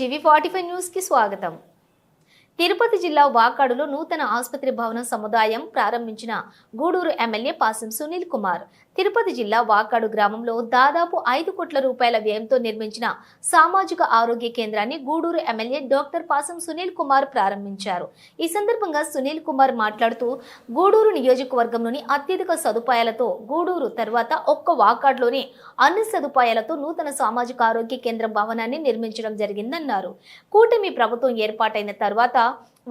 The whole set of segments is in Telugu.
టీవీ45 న్యూస్ కి స్వాగతం। తిరుపతి జిల్లా వాకాడులో నూతన ఆసుపత్రి భవన సముదాయం ప్రారంభించిన గూడూరు ఎమ్మెల్యే పాసం సునీల్ కుమార్। తిరుపతి జిల్లా వాకాడు గ్రామంలో దాదాపు 5 కోట్ల రూపాయల వ్యయంతో నిర్మించిన సామాజిక ఆరోగ్య కేంద్రాన్ని గూడూరు ఎమ్మెల్యే డాక్టర్ పాసం సునీల్ కుమార్ ప్రారంభించారు। ఈ సందర్భంగా సునీల్ కుమార్ మాట్లాడుతూ గూడూరు నియోజకవర్గంలోని అత్యధిక సదుపాయాలతో గూడూరు తర్వాత ఒక్క వాకాడులోని అన్ని సదుపాయాలతో నూతన సామాజిక ఆరోగ్య కేంద్ర భవనాన్ని నిర్మించడం జరిగిందన్నారు। కూటమి ప్రభుత్వం ఏర్పాటైన తర్వాత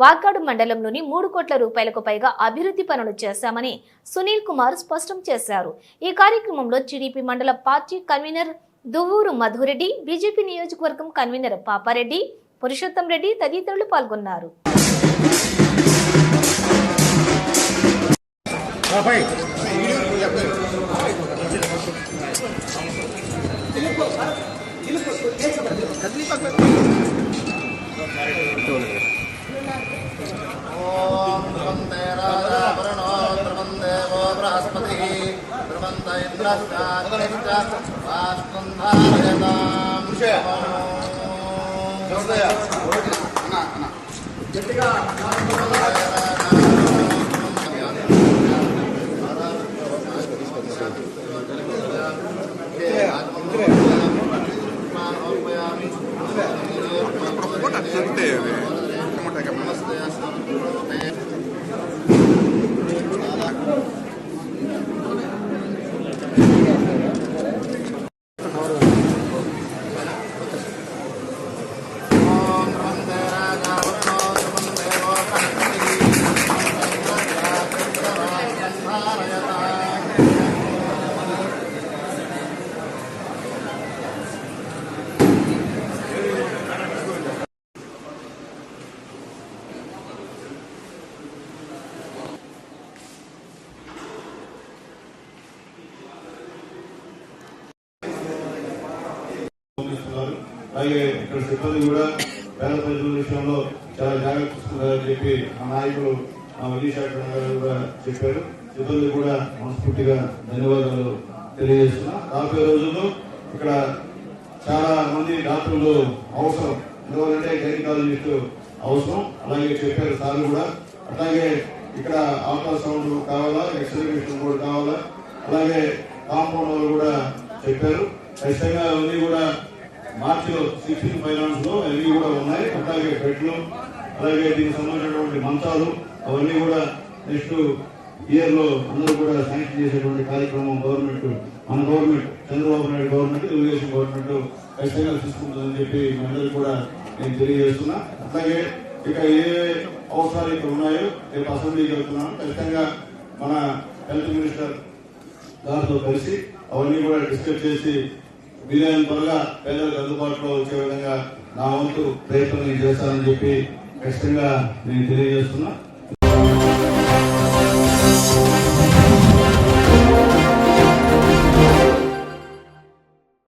వాకాడు మండలంలోని 3 కోట్ల రూపాయలకు పైగా అభివృద్ధి పనులు చేశామని సునీల్ కుమార్ స్పష్టం చేశారు। ఈ కార్యక్రమంలో టీడీపీ మండల party convener Duvvuru Madhu Reddy, BJP నియోజకవర్గం కన్వీనర్ పాపారెడ్డి, పురుషోత్తం రెడ్డి తదితరులు పాల్గొన్నారు। అలాగే ఇక్కడ సిబ్బంది కూడా పేద ప్రజల విషయంలో చాలా జాగ్రత్త తీసుకుంటారని చెప్పి మా నాయకులు విజయశాఖ గారు కూడా చెప్పారు। సిబ్బంది కూడా మనస్ఫూర్తిగా ధన్యవాదాలు తెలియజేస్తున్నా। రాబోయే రోజుల్లో ఇక్కడ చాలా మంది డాక్టర్లు అవసరం, ఎందుకంటే గైనకాలజిస్ట్ అవసరం, అలాగే చెప్పారు సార్ కూడా। అట్లాగే ఇక్కడ అల్ట్రాసౌండ్ కావాలా, ఎక్స్రే మిషన్ కూడా కావాలా, అలాగే కాంపౌండర్లు కూడా చెప్పారు। ఖచ్చితంగా అవన్నీ కూడా మార్చిలో 16 ఫైనాన్స్ లో అన్ని కూడా ఉన్నాయి। అట్లాగే బెడ్లు, అలాగే దీనికి సంబంధించినటువంటి మంచాలు అవన్నీ కూడా నెక్స్ట్ ఇయర్ లో అందరూ కూడా శాంక్షన్ చేసేటువంటి కార్యక్రమం మన government Chandrababu Naidu government, Telugu Desam government ఖచ్చితంగా తీసుకుంటుందని చెప్పి అందరికీ కూడా నేను తెలియజేస్తున్నా। అట్లాగే ఇక ఏ అవసరాలు ఇక్కడ ఉన్నాయో రేపు అసెంబ్లీకి వెళ్తున్నాను, ఖచ్చితంగా మన హెల్త్ మినిస్టర్ గారితో కలిసి అవన్నీ కూడా డిస్కస్ చేసి వీలైన త్వరగా పేదలకు అందుబాటులో వచ్చే విధంగా నా వంతు ప్రయత్నం చేస్తానని చెప్పి ఖచ్చితంగా నేను తెలియజేస్తున్నా।